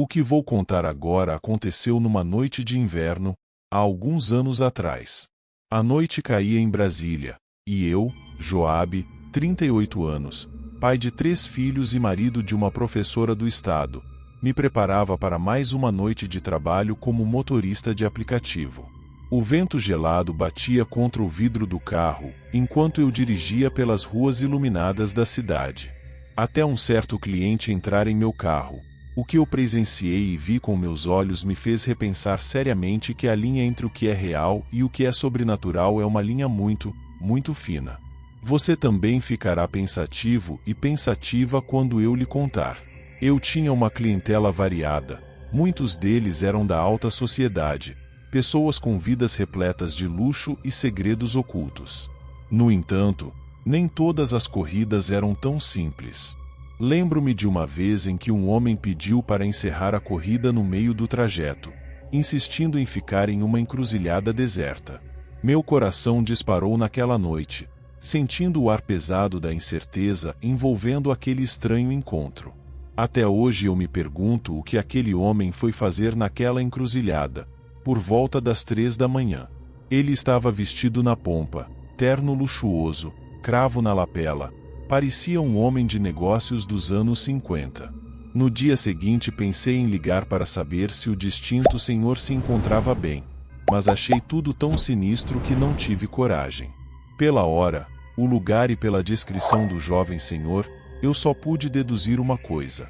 O que vou contar agora aconteceu numa noite de inverno, há alguns anos atrás. A noite caía em Brasília, e eu, Joabe, 38 anos, pai de 3 filhos e marido de uma professora do estado, me preparava para mais uma noite de trabalho como motorista de aplicativo. O vento gelado batia contra o vidro do carro, enquanto eu dirigia pelas ruas iluminadas da cidade. Até um certo cliente entrar em meu carro. O que eu presenciei e vi com meus olhos me fez repensar seriamente que a linha entre o que é real e o que é sobrenatural é uma linha muito, muito fina. Você também ficará pensativo e pensativa quando eu lhe contar. Eu tinha uma clientela variada, muitos deles eram da alta sociedade, pessoas com vidas repletas de luxo e segredos ocultos. No entanto, nem todas as corridas eram tão simples. Lembro-me de uma vez em que um homem pediu para encerrar a corrida no meio do trajeto, insistindo em ficar em uma encruzilhada deserta. Meu coração disparou naquela noite, sentindo o ar pesado da incerteza envolvendo aquele estranho encontro. Até hoje eu me pergunto o que aquele homem foi fazer naquela encruzilhada, por volta das 3 da manhã. Ele estava vestido na pompa, terno luxuoso, cravo na lapela, parecia um homem de negócios dos anos 50. No dia seguinte pensei em ligar para saber se o distinto senhor se encontrava bem, mas achei tudo tão sinistro que não tive coragem. Pela hora, o lugar e pela descrição do jovem senhor, eu só pude deduzir uma coisa.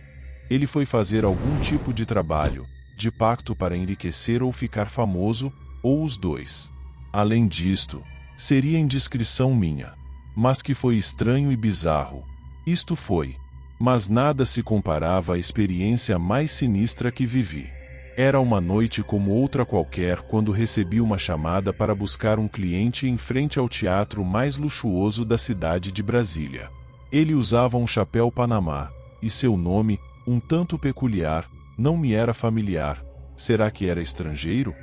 Ele foi fazer algum tipo de trabalho, de pacto para enriquecer ou ficar famoso, ou os dois. Além disto, seria indiscrição minha. Mas que foi estranho e bizarro. Isto foi. Mas nada se comparava à experiência mais sinistra que vivi. Era uma noite como outra qualquer quando recebi uma chamada para buscar um cliente em frente ao teatro mais luxuoso da cidade de Brasília. Ele usava um chapéu Panamá, e seu nome, um tanto peculiar, não me era familiar. Será que era estrangeiro?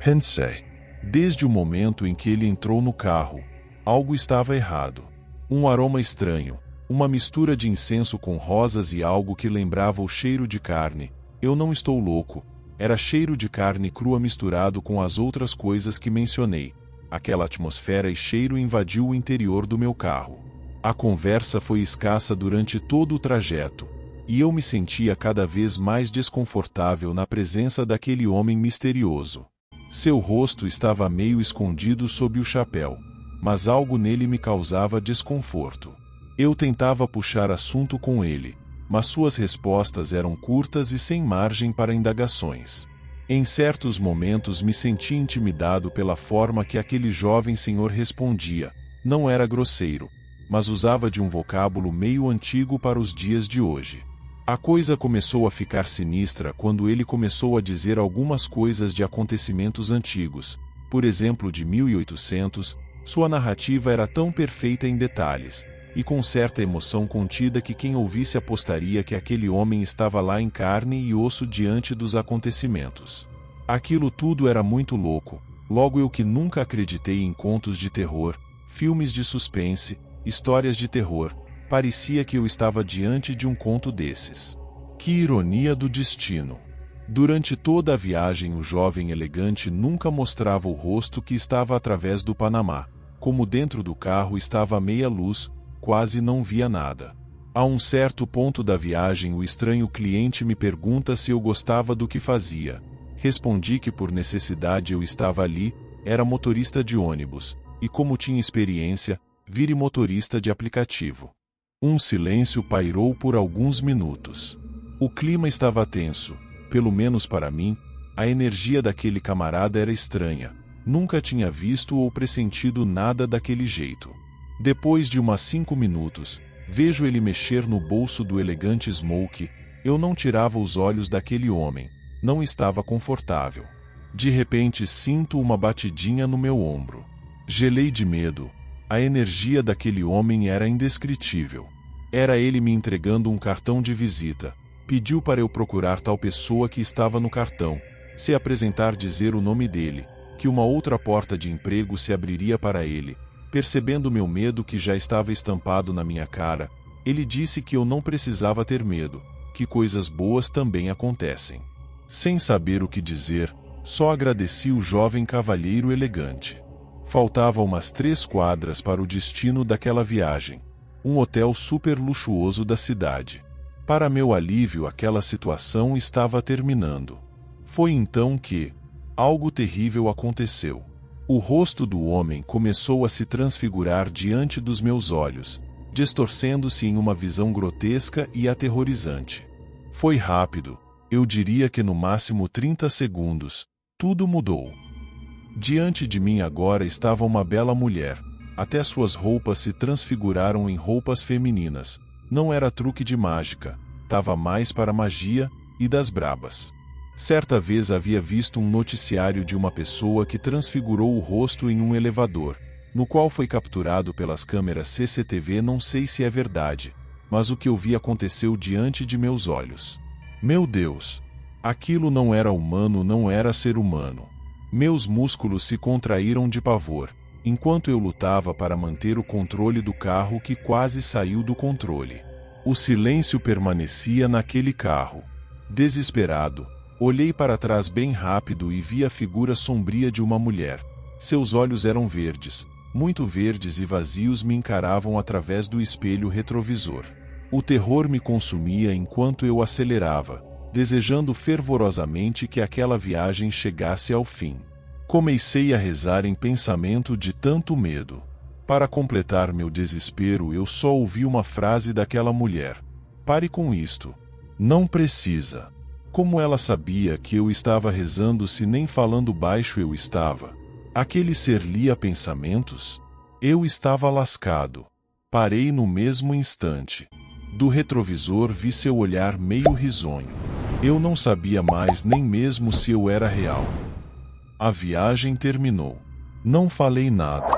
Pensei. Desde o momento em que ele entrou no carro, algo estava errado. Um aroma estranho, uma mistura de incenso com rosas e algo que lembrava o cheiro de carne. Eu não estou louco. Era cheiro de carne crua misturado com as outras coisas que mencionei. Aquela atmosfera e cheiro invadiu o interior do meu carro. A conversa foi escassa durante todo o trajeto, e eu me sentia cada vez mais desconfortável na presença daquele homem misterioso. Seu rosto estava meio escondido sob o chapéu, mas algo nele me causava desconforto. Eu tentava puxar assunto com ele, mas suas respostas eram curtas e sem margem para indagações. Em certos momentos me senti intimidado pela forma que aquele jovem senhor respondia. Não era grosseiro, mas usava de um vocábulo meio antigo para os dias de hoje. A coisa começou a ficar sinistra quando ele começou a dizer algumas coisas de acontecimentos antigos, por exemplo de 1800, sua narrativa era tão perfeita em detalhes, e com certa emoção contida que quem ouvisse apostaria que aquele homem estava lá em carne e osso diante dos acontecimentos. Aquilo tudo era muito louco, logo eu que nunca acreditei em contos de terror, filmes de suspense, histórias de terror, parecia que eu estava diante de um conto desses. Que ironia do destino! Durante toda a viagem o jovem elegante nunca mostrava o rosto que estava através do Panamá. Como dentro do carro estava a meia luz, quase não via nada. A um certo ponto da viagem o estranho cliente me pergunta se eu gostava do que fazia. Respondi que por necessidade eu estava ali, era motorista de ônibus, e como tinha experiência, vire motorista de aplicativo. Um silêncio pairou por alguns minutos. O clima estava tenso, pelo menos para mim, a energia daquele camarada era estranha. Nunca tinha visto ou pressentido nada daquele jeito. Depois de umas 5 minutos, vejo ele mexer no bolso do elegante smoke. Eu não tirava os olhos daquele homem, não estava confortável. De repente sinto uma batidinha no meu ombro. Gelei de medo. A energia daquele homem era indescritível. Era ele me entregando um cartão de visita. Pediu para eu procurar tal pessoa que estava no cartão, se apresentar, dizer o nome dele, que uma outra porta de emprego se abriria para ele. Percebendo meu medo que já estava estampado na minha cara, ele disse que eu não precisava ter medo, que coisas boas também acontecem. Sem saber o que dizer, só agradeci o jovem cavalheiro elegante. Faltava umas 3 quadras para o destino daquela viagem, um hotel super luxuoso da cidade. Para meu alívio, aquela situação estava terminando. Foi então que algo terrível aconteceu. O rosto do homem começou a se transfigurar diante dos meus olhos, distorcendo-se em uma visão grotesca e aterrorizante. Foi rápido, eu diria que no máximo 30 segundos, tudo mudou. Diante de mim agora estava uma bela mulher, até suas roupas se transfiguraram em roupas femininas. Não era truque de mágica, tava mais para magia e das brabas. Certa vez havia visto um noticiário de uma pessoa que transfigurou o rosto em um elevador, no qual foi capturado pelas câmeras CCTV. Não sei se é verdade, mas o que eu vi aconteceu diante de meus olhos. Meu Deus! Aquilo não era humano, não era ser humano. Meus músculos se contraíram de pavor, enquanto eu lutava para manter o controle do carro que quase saiu do controle. O silêncio permanecia naquele carro. Desesperado, olhei para trás bem rápido e vi a figura sombria de uma mulher. Seus olhos eram verdes, muito verdes e vazios, me encaravam através do espelho retrovisor. O terror me consumia enquanto eu acelerava, desejando fervorosamente que aquela viagem chegasse ao fim. Comecei a rezar em pensamento de tanto medo. Para completar meu desespero, eu só ouvi uma frase daquela mulher: "Pare com isto. Não precisa." Como ela sabia que eu estava rezando se nem falando baixo eu estava? Aquele ser lia pensamentos? Eu estava lascado. Parei no mesmo instante. Do retrovisor vi seu olhar meio risonho. Eu não sabia mais nem mesmo se eu era real. A viagem terminou. Não falei nada.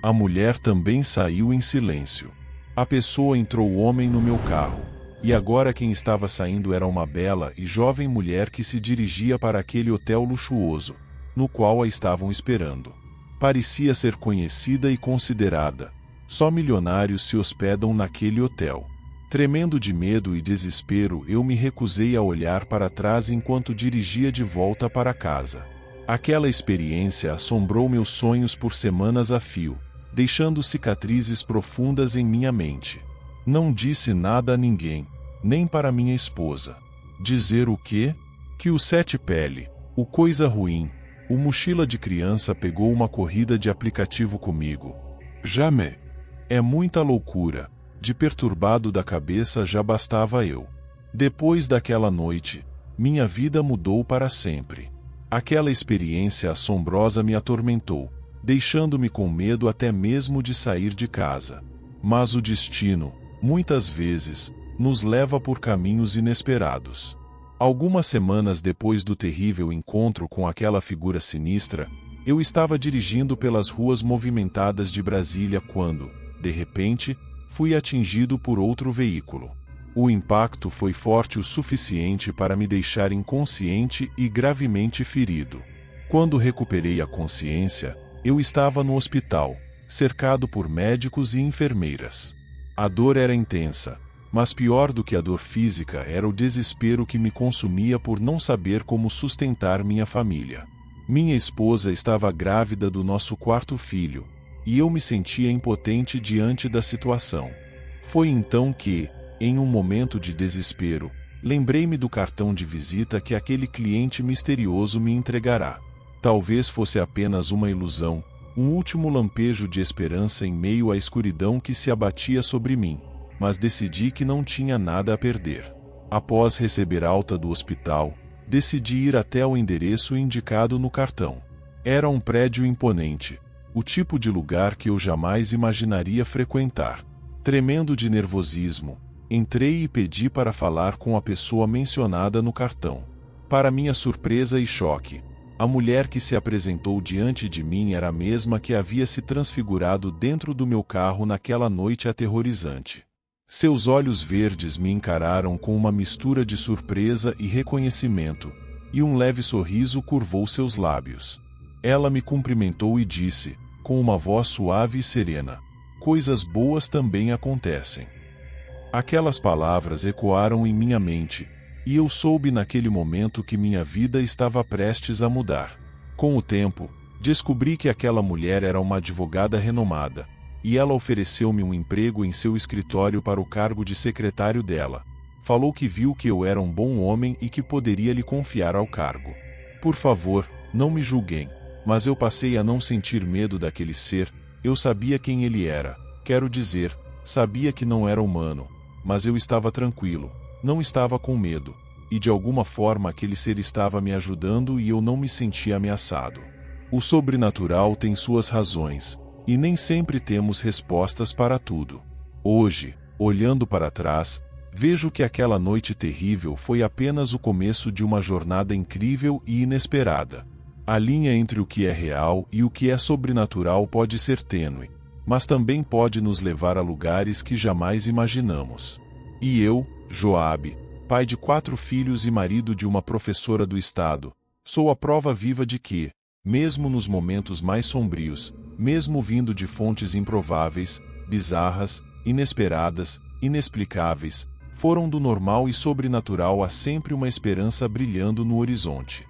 A mulher também saiu em silêncio. A pessoa entrou o homem no meu carro. E agora quem estava saindo era uma bela e jovem mulher que se dirigia para aquele hotel luxuoso, no qual a estavam esperando. Parecia ser conhecida e considerada. Só milionários se hospedam naquele hotel. Tremendo de medo e desespero, eu me recusei a olhar para trás enquanto dirigia de volta para casa. Aquela experiência assombrou meus sonhos por semanas a fio, deixando cicatrizes profundas em minha mente. Não disse nada a ninguém, nem para minha esposa. Dizer o quê? Que o Sete Pele, o coisa ruim, o mochila de criança pegou uma corrida de aplicativo comigo. Jamais. É muita loucura. De perturbado da cabeça já bastava eu. Depois daquela noite, minha vida mudou para sempre. Aquela experiência assombrosa me atormentou, deixando-me com medo até mesmo de sair de casa. Mas o destino, muitas vezes, nos leva por caminhos inesperados. Algumas semanas depois do terrível encontro com aquela figura sinistra, eu estava dirigindo pelas ruas movimentadas de Brasília quando, de repente, fui atingido por outro veículo. O impacto foi forte o suficiente para me deixar inconsciente e gravemente ferido. Quando recuperei a consciência, eu estava no hospital, cercado por médicos e enfermeiras. A dor era intensa, mas pior do que a dor física era o desespero que me consumia por não saber como sustentar minha família. Minha esposa estava grávida do nosso 4º filho, e eu me sentia impotente diante da situação. Foi então que, em um momento de desespero, lembrei-me do cartão de visita que aquele cliente misterioso me entregará. Talvez fosse apenas uma ilusão, um último lampejo de esperança em meio à escuridão que se abatia sobre mim, mas decidi que não tinha nada a perder. Após receber alta do hospital, decidi ir até o endereço indicado no cartão. Era um prédio imponente, o tipo de lugar que eu jamais imaginaria frequentar. Tremendo de nervosismo, entrei e pedi para falar com a pessoa mencionada no cartão. Para minha surpresa e choque, a mulher que se apresentou diante de mim era a mesma que havia se transfigurado dentro do meu carro naquela noite aterrorizante. Seus olhos verdes me encararam com uma mistura de surpresa e reconhecimento, e um leve sorriso curvou seus lábios. Ela me cumprimentou e disse, com uma voz suave e serena: "Coisas boas também acontecem." Aquelas palavras ecoaram em minha mente, E eu soube naquele momento que minha vida estava prestes a mudar. Com o tempo, descobri que aquela mulher era uma advogada renomada, e ela ofereceu-me um emprego em seu escritório para o cargo de secretário dela. Falou que viu que eu era um bom homem e que poderia lhe confiar ao cargo. Por favor, não me julguem, mas eu passei a não sentir medo daquele ser. Eu sabia quem ele era, quero dizer, sabia que não era humano, mas eu estava tranquilo, não estava com medo, e de alguma forma aquele ser estava me ajudando e eu não me sentia ameaçado. O sobrenatural tem suas razões, e nem sempre temos respostas para tudo. Hoje, olhando para trás, vejo que aquela noite terrível foi apenas o começo de uma jornada incrível e inesperada. A linha entre o que é real e o que é sobrenatural pode ser tênue, mas também pode nos levar a lugares que jamais imaginamos. E eu, Joabe, pai de 4 filhos e marido de uma professora do estado, sou a prova viva de que, mesmo nos momentos mais sombrios, mesmo vindo de fontes improváveis, bizarras, inesperadas, inexplicáveis, foram do normal e sobrenatural há sempre uma esperança brilhando no horizonte.